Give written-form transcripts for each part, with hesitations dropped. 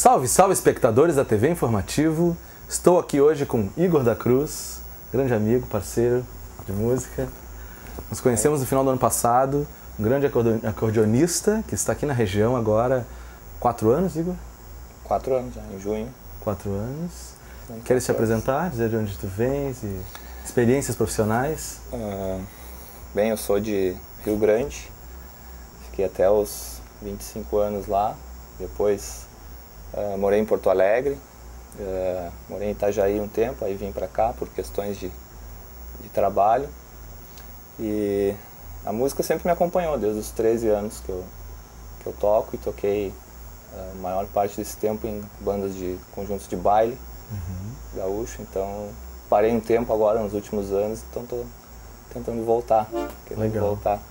Salve, salve espectadores da TV Informativo. Estou aqui hoje com Igor da Cruz, grande amigo, parceiro de música. Nos conhecemos no final do ano passado, um grande acordeonista que está aqui na região agora. 4 anos, Igor? 4 anos já, em junho. 4 anos. Queres te apresentar, dizer de onde tu vens e experiências profissionais? Bem, eu sou de Rio Grande, fiquei até os 25 anos lá, depois morei em Porto Alegre, morei em Itajaí um tempo, aí vim para cá por questões de trabalho. E a música sempre me acompanhou, desde os 13 anos que eu toco, e toquei a maior parte desse tempo em bandas de conjuntos de baile gaúcho. Então parei um tempo agora nos últimos anos, então estou tentando voltar, querendo voltar.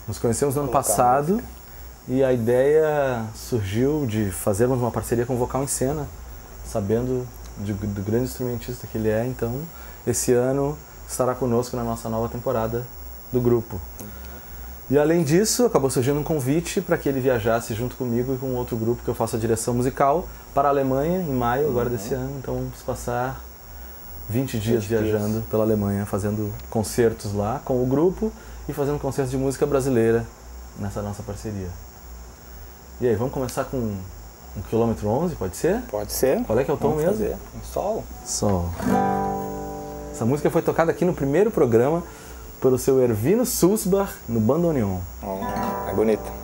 Nos conhecemos no ano passado e a ideia surgiu de fazermos uma parceria com o Vocal em Cena, sabendo do grande instrumentista que ele é. Então esse ano estará conosco na nossa nova temporada do grupo. E além disso, acabou surgindo um convite para que ele viajasse junto comigo e com outro grupo que eu faço a direção musical para a Alemanha em maio agora desse ano. Então vamos passar 20 dias viajando pela Alemanha, fazendo concertos lá com o grupo e fazendo concertos de música brasileira nessa nossa parceria. E aí, vamos começar com um quilômetro 11, pode ser? Pode ser. Qual é que é o tom mesmo? Um sol. Sol. Essa música foi tocada aqui no primeiro programa pelo seu Ervino Sulzbach no bandoneon. É bonita.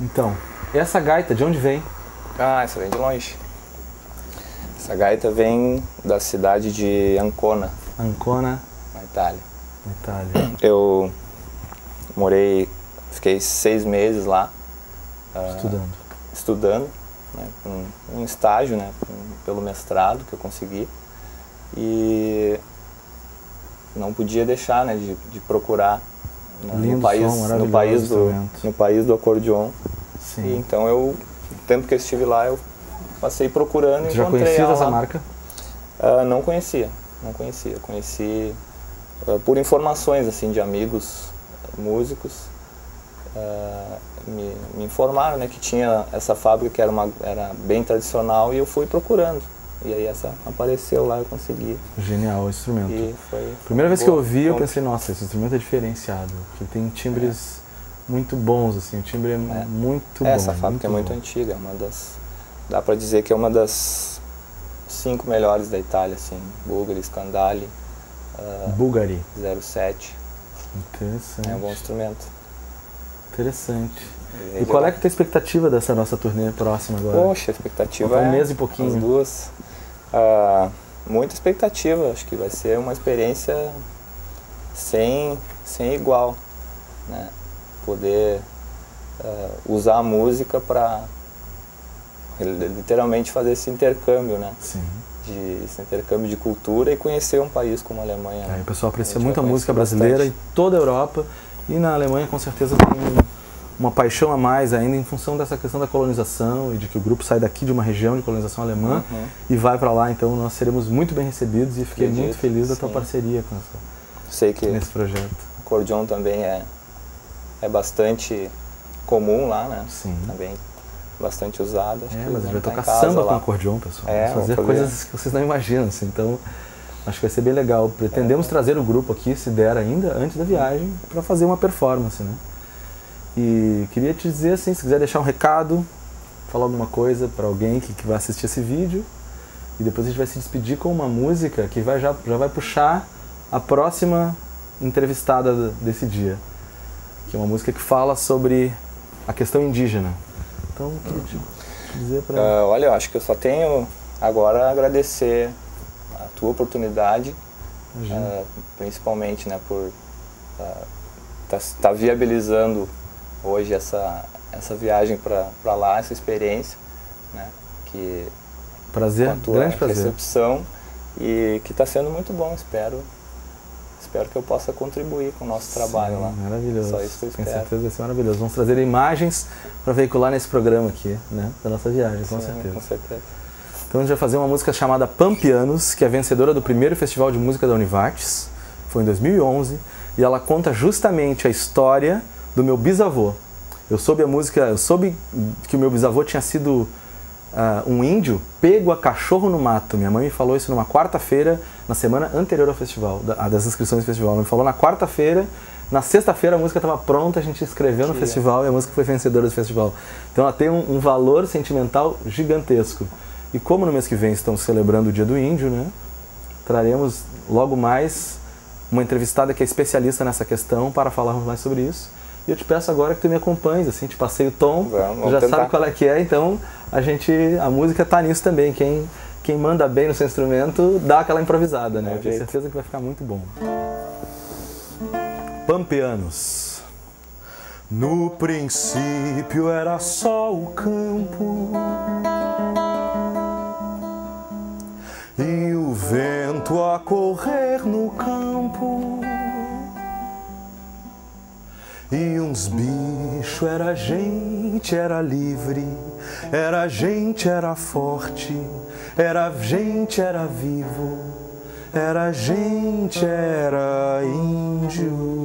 Então, essa gaita de onde vem? Essa vem de longe. Essa gaita vem da cidade de Ancona. Ancona? Na Itália. Na Itália. Eu fiquei 6 meses lá. Estudando, né, com um estágio, né, pelo mestrado que eu consegui. E não podia deixar, né, de procurar, né, no país do acordeon. Sim. E então o tempo que eu estive lá, eu passei procurando e encontrei. Já conhecia essa marca? Não conhecia. Conheci por informações assim de amigos músicos. Me informaram, né, que tinha essa fábrica que era bem tradicional, e eu fui procurando. E aí essa apareceu lá, eu consegui. Genial o instrumento. E Primeira vez que eu ouvi, eu pensei, nossa, esse instrumento é diferenciado, porque tem timbres muito bons, assim, o timbre é muito bom. Essa fábrica é muito antiga, dá pra dizer que é uma das 5 melhores da Itália, assim, Bulgari, Scandali, Bulgari 07. Interessante. É um bom instrumento. Interessante. E qual é que é a tua expectativa dessa nossa turnê próxima agora? Poxa, a expectativa um mês e pouquinho. As duas. Muita expectativa, acho que vai ser uma experiência sem igual, né? Poder usar a música para literalmente fazer esse intercâmbio, né? Sim. Esse intercâmbio de cultura e conhecer um país como a Alemanha. Né? O pessoal aprecia muito a música brasileira e toda a Europa, e na Alemanha com certeza tem uma paixão a mais ainda em função dessa questão da colonização e de que o grupo sai daqui de uma região de colonização alemã e vai para lá, então nós seremos muito bem recebidos e fiquei muito feliz da tua parceria com Sei que nesse projeto. O acordeon também é bastante comum lá, né? Sim. Também bastante usado. Acho que mas a gente vai tocar casa, samba lá. com acordeon, pessoal. Vamos fazer coisas que vocês não imaginam, assim. Então acho que vai ser bem legal. Pretendemos trazer o grupo aqui, se der ainda, antes da viagem, para fazer uma performance, né? E queria te dizer, assim, se quiser deixar um recado, falar alguma coisa para alguém que vai assistir esse vídeo, e depois a gente vai se despedir com uma música que já vai puxar a próxima entrevistada desse dia, que é uma música que fala sobre a questão indígena. Então, queria te dizer para... olha, eu acho que eu só tenho agora a agradecer a tua oportunidade, principalmente, né, por tá viabilizando hoje essa viagem para lá, essa experiência, né, que prazer, com a tua grande prazer. recepção, e que está sendo muito bom, espero que eu possa contribuir com o nosso trabalho lá. Maravilhoso. Só isso que eu espero. Tenho certeza que vai ser maravilhoso. Vamos trazer imagens para veicular nesse programa aqui, né, da nossa viagem, com certeza. Com certeza. Então a gente vai fazer uma música chamada Pampianos, que é vencedora do primeiro Festival de Música da Univates, foi em 2011, e ela conta justamente a história do meu bisavô. Eu soube que o meu bisavô tinha sido um índio pego a cachorro no mato. Minha mãe me falou isso numa quarta-feira, na semana anterior ao festival, das inscrições do festival. Ela me falou na quarta-feira, na sexta-feira a música estava pronta, a gente escreveu no festival e a música foi vencedora do festival. Então ela tem um valor sentimental gigantesco. E como no mês que vem estamos celebrando o Dia do Índio, né, traremos logo mais uma entrevistada que é especialista nessa questão para falarmos mais sobre isso. E eu te peço agora que tu me acompanhes, assim, te passei o tom, vamos já tentar. sabe qual é que é, então a música tá nisso também. Quem manda bem no seu instrumento dá aquela improvisada, né? Eu tenho certeza que vai ficar muito bom. Pampianos. No princípio era só o campo e o vento a correr no campo. E uns bichos, era gente, era livre, era gente, era forte, era gente, era vivo, era gente, era índio.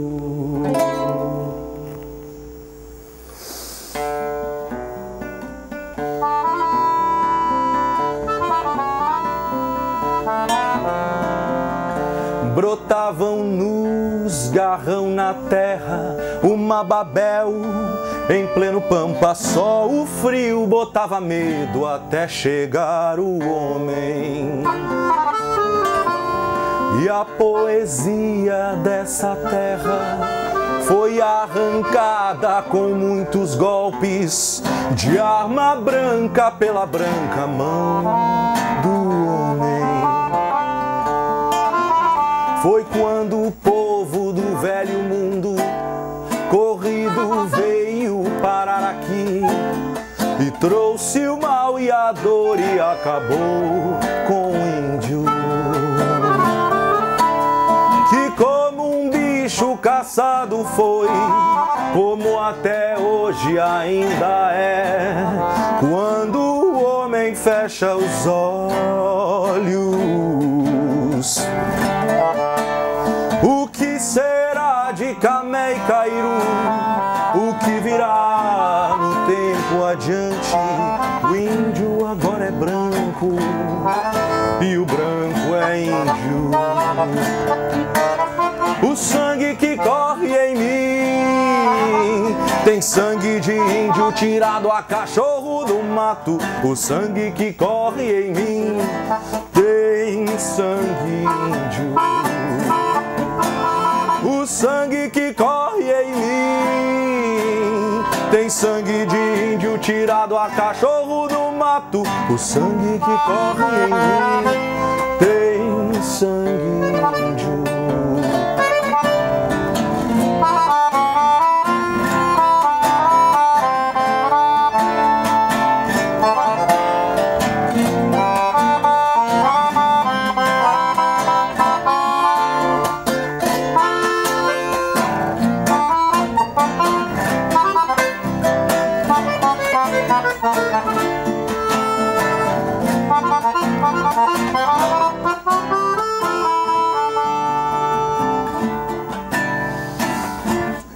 Brotavam nus, garrão na terra, uma babel em pleno pampa, só o frio botava medo até chegar o homem. E a poesia dessa terra foi arrancada com muitos golpes de arma branca pela branca mão do homem. Foi quando o povo do velho mundo corrido veio parar aqui e trouxe o mal e a dor e acabou com o índio, que como um bicho caçado foi, como até hoje ainda é, quando o homem fecha os olhos. O que será de Camé e Cairu? O que virá no tempo adiante? O índio agora é branco e o branco é índio. O sangue que corre em mim tem sangue de índio tirado a cachorro do mato. O sangue que corre em mim tem sangue índio. O sangue que corre em mim tem sangue de índio tirado a cachorro do mato. O sangue que corre em mim tem sangue índio.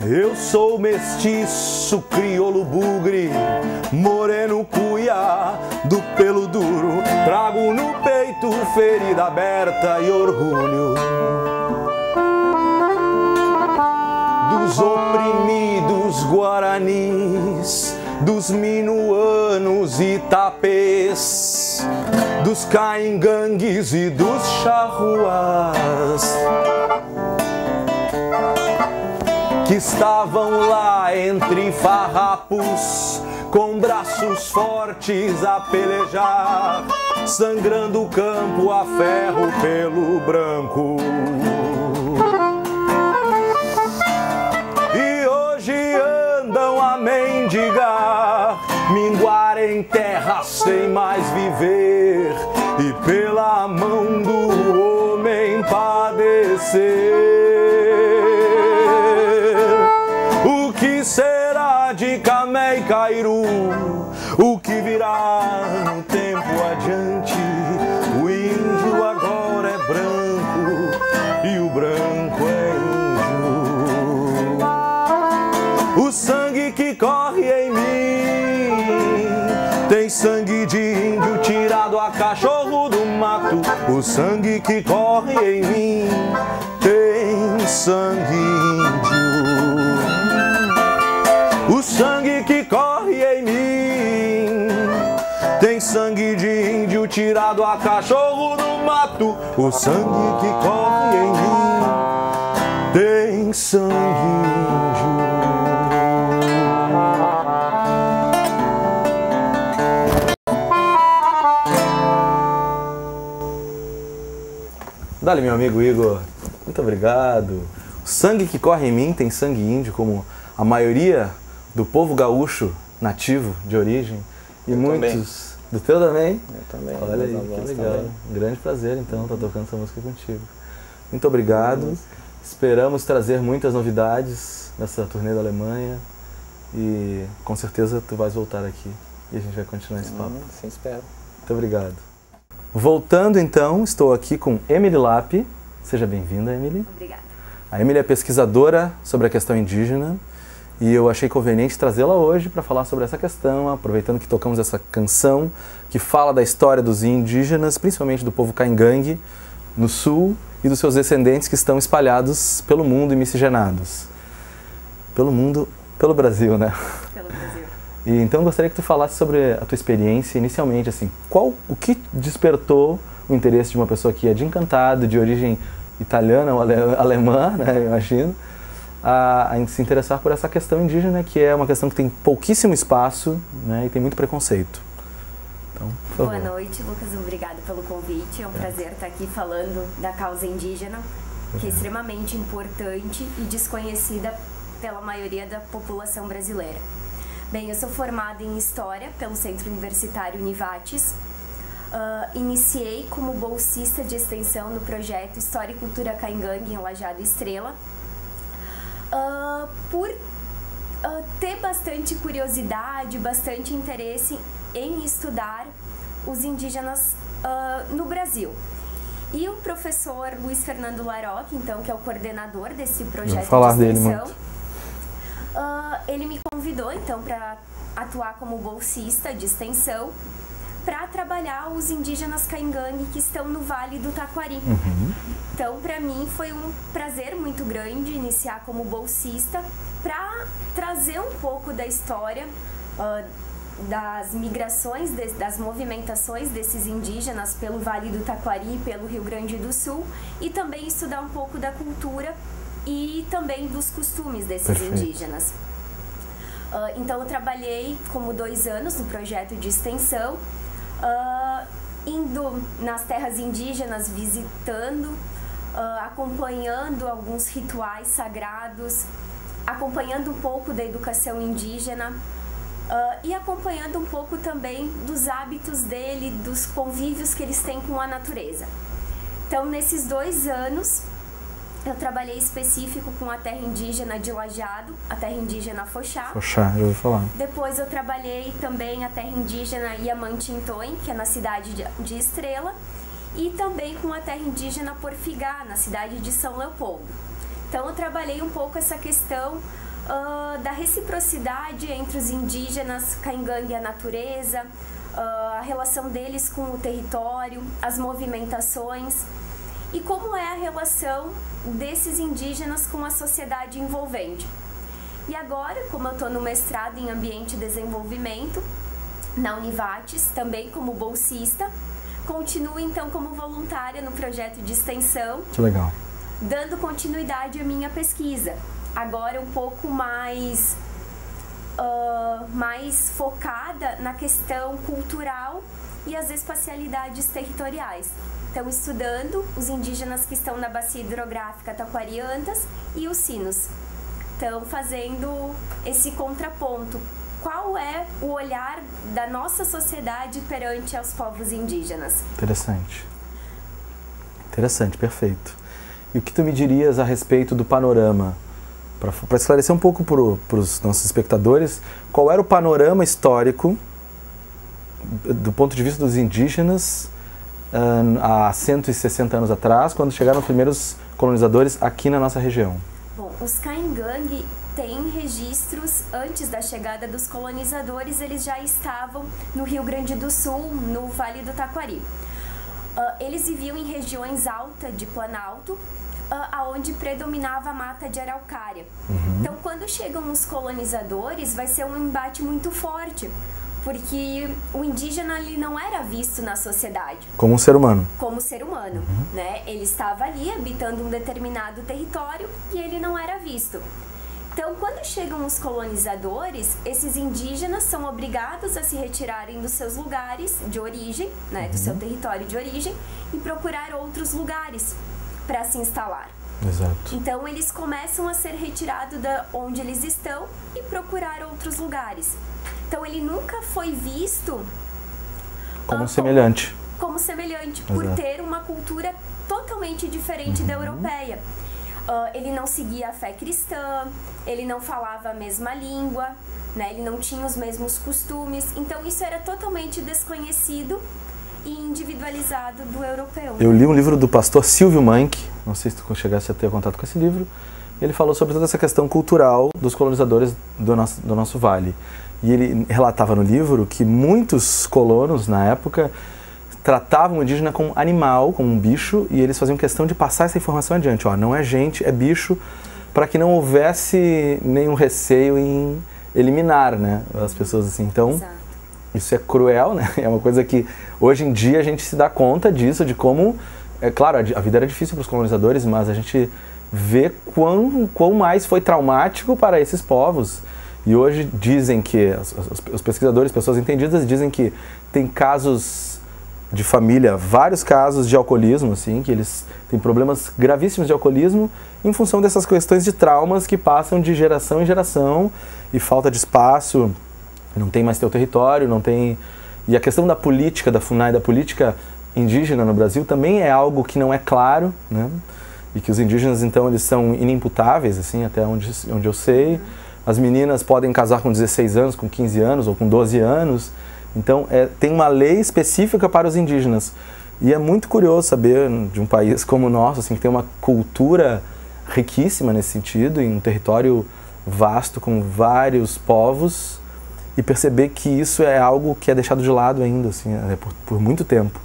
Eu sou mestiço, crioulo bugre, moreno cuiá, do pelo duro, trago no peito ferida aberta e orgulho dos oprimidos guaranis, dos minuanos e tapês, dos caingangues e dos charruás, que estavam lá entre farrapos, com braços fortes a pelejar, sangrando o campo a ferro pelo branco. E hoje andam a mendigar, minguar em terra sem mais viver, e pela mão do homem padecer. O que será de Camé e Cairu? O que virá no tempo adiante? O índio agora é branco e o branco é índio. O sangue que corre em mim tem sangue de índio tirado a cachorro do mato. O sangue que corre em mim tem sangue índio. O sangue que corre em mim tem sangue de índio tirado a cachorro do mato. O sangue que corre em mim tem sangue índio. Dale, meu amigo Igor, muito obrigado. O sangue que corre em mim tem sangue índio, como a maioria do povo gaúcho nativo de origem. E eu muitos também. Do teu também? Eu também. Olha aí, que legal. Também. Um grande prazer então estar tocando essa música contigo. Muito obrigado. Esperamos trazer muitas novidades nessa turnê da Alemanha e com certeza tu vais voltar aqui e a gente vai continuar esse papo. Sim, espero. Muito obrigado. Voltando então, estou aqui com Emily Lapp. Seja bem-vinda, Emily. Obrigada. A Emily é pesquisadora sobre a questão indígena e eu achei conveniente trazê-la hoje para falar sobre essa questão, aproveitando que tocamos essa canção que fala da história dos indígenas, principalmente do povo caingangue, no sul, e dos seus descendentes que estão espalhados pelo mundo e miscigenados. Pelo mundo, pelo Brasil, né? Pelo Brasil. E então eu gostaria que tu falasse sobre a tua experiência inicialmente, assim, o que despertou o interesse de uma pessoa que é de Encantado, de origem italiana ou alemã, né, eu imagino, a se interessar por essa questão indígena, que é uma questão que tem pouquíssimo espaço, né, e tem muito preconceito. Então, por favor. Boa noite, Lucas. Obrigado pelo convite. É um prazer estar aqui falando da causa indígena, que é extremamente importante e desconhecida pela maioria da população brasileira. Bem, eu sou formada em História pelo Centro Universitário Univates. Iniciei como bolsista de extensão no projeto História e Cultura Caingangue em Lajeado Estrela. Por ter bastante curiosidade, bastante interesse em estudar os indígenas no Brasil. E o professor Luiz Fernando Laroque, então, que é o coordenador desse projeto de extensão, ele me convidou, então, para atuar como bolsista de extensão para trabalhar os indígenas Caingangue que estão no Vale do Taquari. Então, para mim, foi um prazer muito grande iniciar como bolsista para trazer um pouco da história das migrações, das movimentações desses indígenas pelo Vale do Taquari, pelo Rio Grande do Sul, e também estudar um pouco da cultura e também dos costumes desses indígenas. Então, eu trabalhei como 2 anos no projeto de extensão, indo nas terras indígenas, visitando, acompanhando alguns rituais sagrados, acompanhando um pouco da educação indígena e acompanhando um pouco também dos hábitos dele, dos convívios que eles têm com a natureza. Então, nesses 2 anos, eu trabalhei específico com a terra indígena de Lajeado, a terra indígena Foxá. Foxá, já ouvi falar. Depois eu trabalhei também a terra indígena Yamantintoim, que é na cidade de Estrela, e também com a terra indígena Porfigá, na cidade de São Leopoldo. Então eu trabalhei um pouco essa questão da reciprocidade entre os indígenas Caingangue e a natureza, a relação deles com o território, as movimentações e como é a relação desses indígenas com a sociedade envolvente. E agora, como eu estou no mestrado em Ambiente e Desenvolvimento, na Univates, também como bolsista, continuo então como voluntária no projeto de extensão. Que legal. Dando continuidade à minha pesquisa. Agora um pouco mais focada na questão cultural e as espacialidades territoriais. Então, estudando os indígenas que estão na bacia hidrográfica Taquari-Antas e os sinos. Então, fazendo esse contraponto. Qual é o olhar da nossa sociedade perante aos povos indígenas? Interessante. Interessante, perfeito. E o que tu me dirias a respeito do panorama? Para esclarecer um pouco para os nossos espectadores, qual era o panorama histórico do ponto de vista dos indígenas há 160 anos atrás, quando chegaram os primeiros colonizadores aqui na nossa região? Bom, os Caingangue têm registros antes da chegada dos colonizadores, eles já estavam no Rio Grande do Sul, no Vale do Taquari. Eles viviam em regiões altas de Planalto, aonde predominava a mata de araucária. Então, quando chegam os colonizadores, vai ser um embate muito forte, porque o indígena ali não era visto na sociedade. Como um ser humano. Como ser humano, né? Ele estava ali habitando um determinado território e ele não era visto. Então, quando chegam os colonizadores, esses indígenas são obrigados a se retirarem dos seus lugares de origem, né, do seu território de origem, e procurar outros lugares para se instalar. Exato. Então, eles começam a ser retirados da onde eles estão e procurar outros lugares. Então, ele nunca foi visto como semelhante. Como semelhante, por ter uma cultura totalmente diferente da europeia. Ele não seguia a fé cristã, ele não falava a mesma língua, né? Ele não tinha os mesmos costumes. Então, isso era totalmente desconhecido e individualizado do europeu. Eu li um livro do pastor Silvio Mank, não sei se tu chegasse a ter contato com esse livro. Ele falou sobre toda essa questão cultural dos colonizadores do nosso vale. E ele relatava no livro que muitos colonos, na época, tratavam o indígena como animal, como um bicho, e eles faziam questão de passar essa informação adiante. Ó, não é gente, é bicho, para que não houvesse nenhum receio em eliminar, né, as pessoas assim. Então, Exato. Isso é cruel, né? É uma coisa que hoje em dia a gente se dá conta disso, de como, é claro, a vida era difícil para os colonizadores, mas a gente vê quão mais foi traumático para esses povos. E hoje dizem que, os pesquisadores, pessoas entendidas, dizem que tem casos de família, vários casos de alcoolismo, assim, que eles têm problemas gravíssimos de alcoolismo em função dessas questões de traumas que passam de geração em geração e falta de espaço, não tem mais teu território, não tem... E a questão da política, da FUNAI, da política indígena no Brasil também é algo que não é claro, né? E que os indígenas, então, eles são inimputáveis, assim, até onde eu sei. As meninas podem casar com 16 anos, com 15 anos ou com 12 anos. Então, tem uma lei específica para os indígenas. E é muito curioso saber de um país como o nosso, assim, que tem uma cultura riquíssima nesse sentido, em um território vasto com vários povos, e perceber que isso é algo que é deixado de lado ainda, assim, por muito tempo.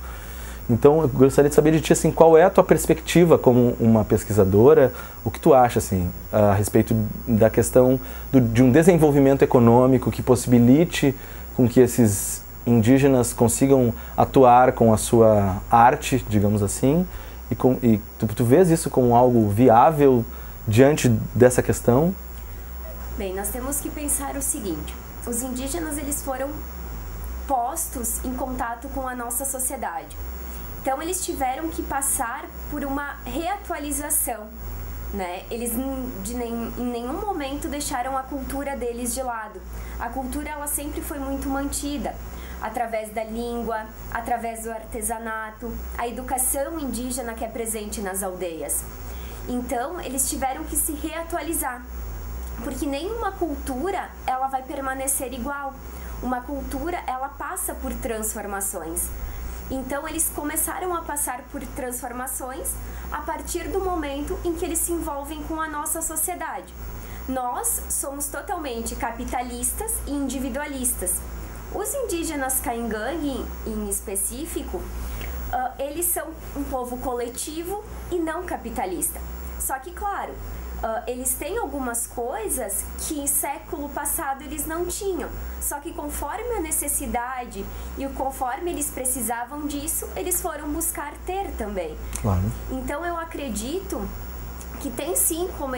Então, eu gostaria de saber de ti, assim, qual é a tua perspectiva como uma pesquisadora, o que tu acha, assim, a respeito da questão de um desenvolvimento econômico que possibilite com que esses indígenas consigam atuar com a sua arte, digamos assim, e tu vês isso como algo viável diante dessa questão? Bem, nós temos que pensar o seguinte: os indígenas, eles foram postos em contato com a nossa sociedade. Então, eles tiveram que passar por uma reatualização, né? Eles em nenhum momento deixaram a cultura deles de lado. A cultura, ela sempre foi muito mantida, através da língua, através do artesanato, a educação indígena que é presente nas aldeias. Então, eles tiveram que se reatualizar, porque nenhuma cultura ela vai permanecer igual. Uma cultura, ela passa por transformações. Então, eles começaram a passar por transformações a partir do momento em que eles se envolvem com a nossa sociedade. Nós somos totalmente capitalistas e individualistas. Os indígenas Caingangue, em específico, eles são um povo coletivo e não capitalista. Só que, claro, eles têm algumas coisas que século passado eles não tinham. Só que conforme a necessidade e conforme eles precisavam disso, eles foram buscar ter também. Claro. Então eu acredito que tem sim como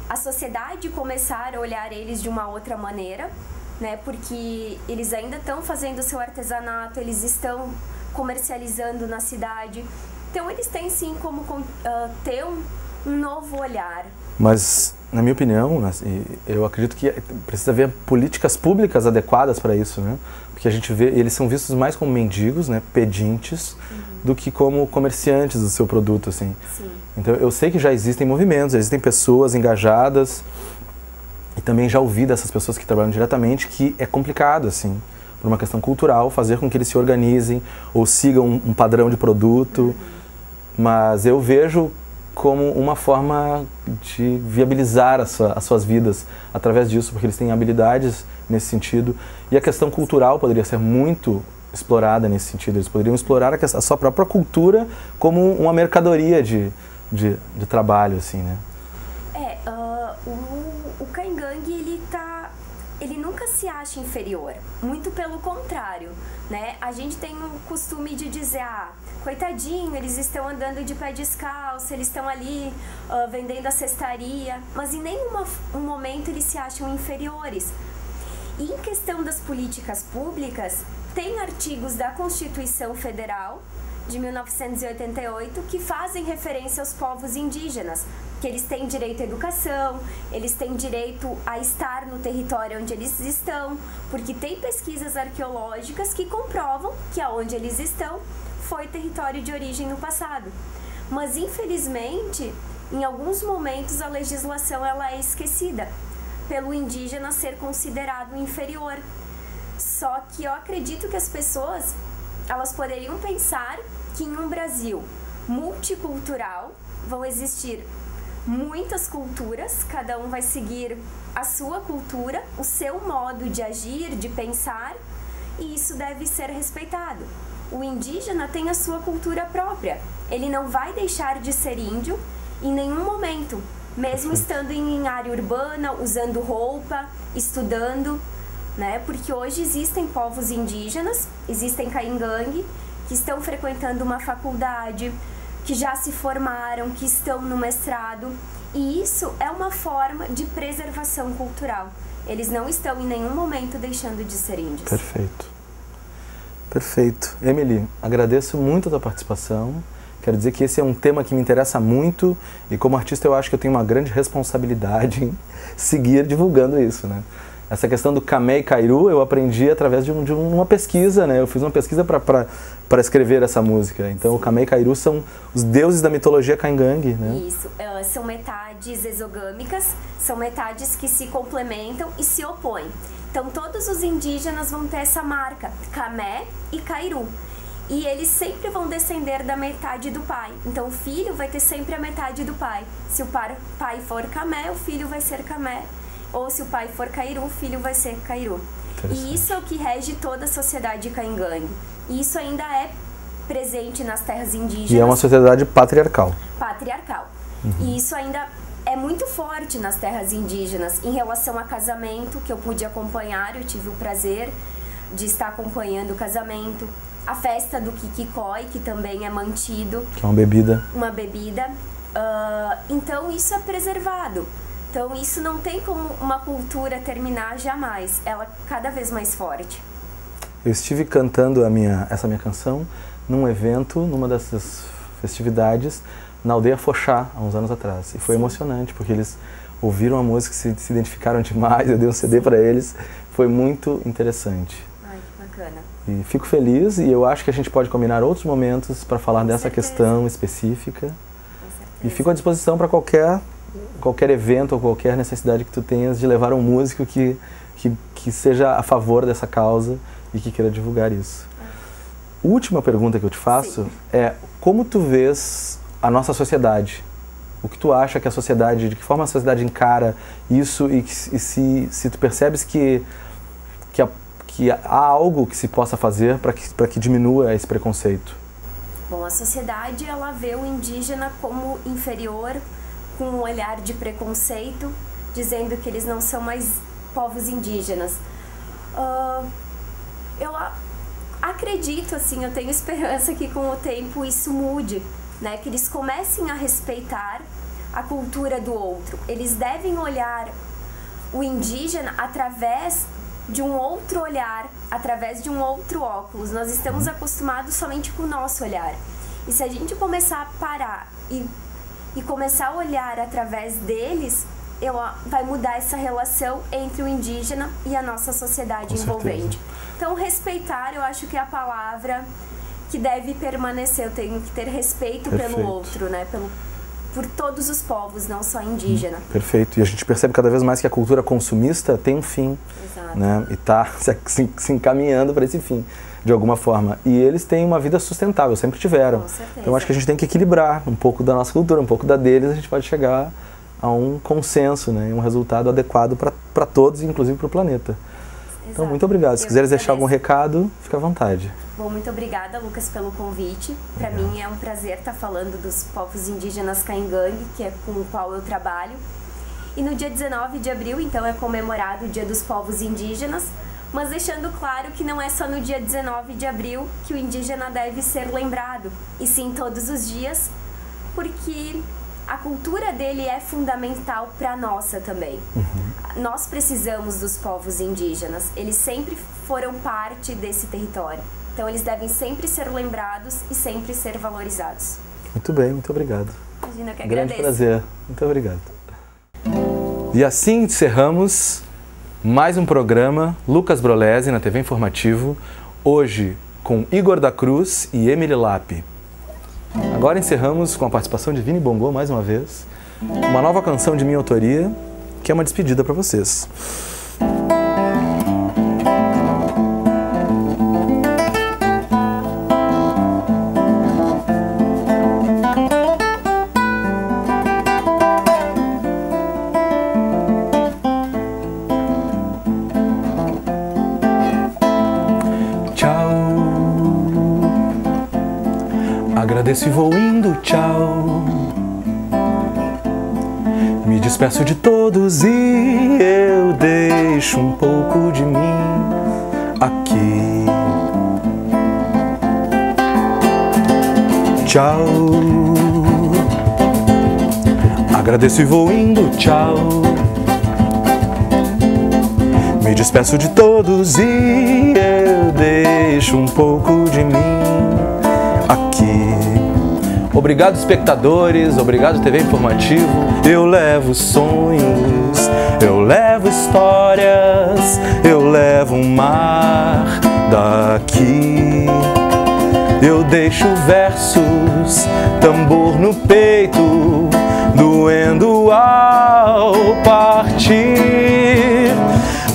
a sociedade começar a olhar eles de uma outra maneira, né? Porque eles ainda estão fazendo seu artesanato, eles estão comercializando na cidade. Então eles têm sim como ter um novo olhar. Mas, na minha opinião, eu acredito que precisa haver políticas públicas adequadas para isso, né? Porque a gente vê, eles são vistos mais como mendigos, né, pedintes, do que como comerciantes do seu produto, assim. Sim. Então, eu sei que já existem movimentos, existem pessoas engajadas, e também já ouvi dessas pessoas que trabalham diretamente que é complicado, assim, por uma questão cultural, fazer com que eles se organizem ou sigam um padrão de produto. Mas eu vejo como uma forma de viabilizar as suas vidas através disso, porque eles têm habilidades nesse sentido. E a questão cultural poderia ser muito explorada nesse sentido. Eles poderiam explorar a sua própria cultura como uma mercadoria de trabalho, assim, né? O Caingangue, ele nunca se acha inferior, muito pelo contrário, né? A gente tem o costume de dizer, coitadinho, eles estão andando de pé descalço, eles estão ali vendendo a cestaria, mas em nenhum momento eles se acham inferiores. E em questão das políticas públicas, tem artigos da Constituição Federal de 1988 que fazem referência aos povos indígenas, que eles têm direito à educação, eles têm direito a estar no território onde eles estão, porque tem pesquisas arqueológicas que comprovam que aonde eles estão foi território de origem no passado. Mas, infelizmente, em alguns momentos a legislação ela é esquecida, pelo indígena ser considerado inferior. Só que eu acredito que as pessoas, elas poderiam pensar que em um Brasil multicultural vão existir muitas culturas, cada um vai seguir a sua cultura, o seu modo de agir, de pensar, e isso deve ser respeitado. O indígena tem a sua cultura própria, ele não vai deixar de ser índio em nenhum momento, mesmo estando em área urbana, usando roupa, estudando, né? Porque hoje existem povos indígenas, existem Caingangue, que estão frequentando uma faculdade, que já se formaram, que estão no mestrado, e isso é uma forma de preservação cultural. Eles não estão em nenhum momento deixando de ser índios. Perfeito. Perfeito. Emily, agradeço muito a tua participação. Quero dizer que esse é um tema que me interessa muito e como artista eu acho que eu tenho uma grande responsabilidade em seguir divulgando isso, né? Essa questão do Camé e Cairu eu aprendi através de uma pesquisa, né? Eu fiz uma pesquisa para escrever essa música. Então, o Camé e Cairu são os deuses da mitologia Caingangue, né? Isso. São metades exogâmicas, são metades que se complementam e se opõem. Então, todos os indígenas vão ter essa marca, Camé e Cairu. E eles sempre vão descender da metade do pai. Então, o filho vai ter sempre a metade do pai. Se o pai for Camé, o filho vai ser Camé. Ou se o pai for Cairu, o filho vai ser Cairu. E isso é o que rege toda a sociedade caingangue. E isso ainda é presente nas terras indígenas. E é uma sociedade patriarcal. Patriarcal. E isso ainda é muito forte nas terras indígenas em relação a casamento, que eu pude acompanhar, eu tive o prazer de estar acompanhando o casamento. A festa do Kikikói, que também é mantido. Que é uma bebida. Uma bebida. Então isso é preservado. Então isso não tem como uma cultura terminar jamais. Ela é cada vez mais forte. Eu estive cantando essa minha canção num evento, numa dessas festividades, na aldeia Foxá, há uns anos atrás. E foi emocionante, porque eles ouviram a música, se identificaram demais, eu dei um CD para eles. Foi muito interessante. Ai, que bacana. E fico feliz, e eu acho que a gente pode combinar outros momentos para falar dessa questão específica. E fico à disposição para qualquer evento ou qualquer necessidade que tu tenhas de levar um músico que seja a favor dessa causa e que queira divulgar isso. Última pergunta que eu te faço é: como tu vês a nossa sociedade? O que tu acha que a sociedade, de que forma a sociedade encara isso e se tu percebes que há algo que se possa fazer para que diminua esse preconceito? Bom, a sociedade, ela vê o indígena como inferior, com um olhar de preconceito, dizendo que eles não são mais povos indígenas. Eu acredito, assim, eu tenho esperança que com o tempo isso mude, né? Que eles comecem a respeitar a cultura do outro. Eles devem olhar o indígena através de um outro olhar, através de um outro óculos. Nós estamos acostumados somente com o nosso olhar. E se a gente começar a parar e começar a olhar através deles, vai mudar essa relação entre o indígena e a nossa sociedade envolvente. Então, respeitar, eu acho que é a palavra que deve permanecer. Eu tenho que ter respeito pelo outro, né? Por todos os povos, não só indígena. Perfeito. E a gente percebe cada vez mais que a cultura consumista tem um fim. Exato. Né? E está se encaminhando para esse fim, de alguma forma. E eles têm uma vida sustentável, sempre tiveram. Com certeza. Então, acho que a gente tem que equilibrar um pouco da nossa cultura, um pouco da deles, a gente pode chegar a um consenso, né? Um resultado adequado para todos, inclusive para o planeta. Exato. Então, muito obrigado. Se quiseres deixar algum recado, fica à vontade. Bom, muito obrigada, Lucas, pelo convite. Para mim é um prazer estar falando dos povos indígenas caingangue, que é com o qual eu trabalho. E no dia 19 de abril, então, é comemorado o Dia dos Povos Indígenas, mas deixando claro que não é só no dia 19 de abril que o indígena deve ser lembrado, e sim todos os dias, porque a cultura dele é fundamental para a nossa também. Nós precisamos dos povos indígenas, eles sempre foram parte desse território. Então eles devem sempre ser lembrados e sempre ser valorizados. Muito bem, muito obrigado. Imagina, que Grande agradeço. prazer. Muito obrigado. E assim encerramos mais um programa Lucas Brolesi na TV Informativo, hoje com Igor da Cruz e Emily Lapp. Agora encerramos com a participação de Vini Bongô mais uma vez, uma nova canção de minha autoria, que é uma despedida para vocês. Agradeço e vou indo, tchau. Me despeço de todos e eu deixo um pouco de mim aqui. Tchau. Agradeço e vou indo, tchau. Me despeço de todos e eu deixo um pouco de mim aqui. Obrigado, espectadores, obrigado, TV Informativo. Eu levo sonhos, eu levo histórias, eu levo um mar daqui. Eu deixo versos, tambor no peito, doendo ao partir.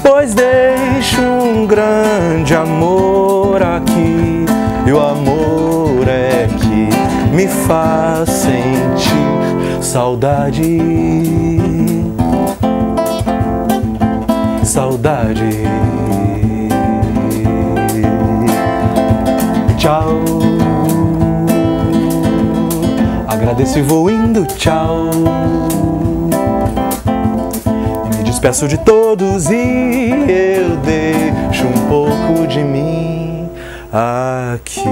Pois deixo um grande amor aqui, e o amor é que me faz sentir saudade, saudade. tchau. Agradeço e vou indo, tchau. E me despeço de todos e eu deixo um pouco de mim aqui.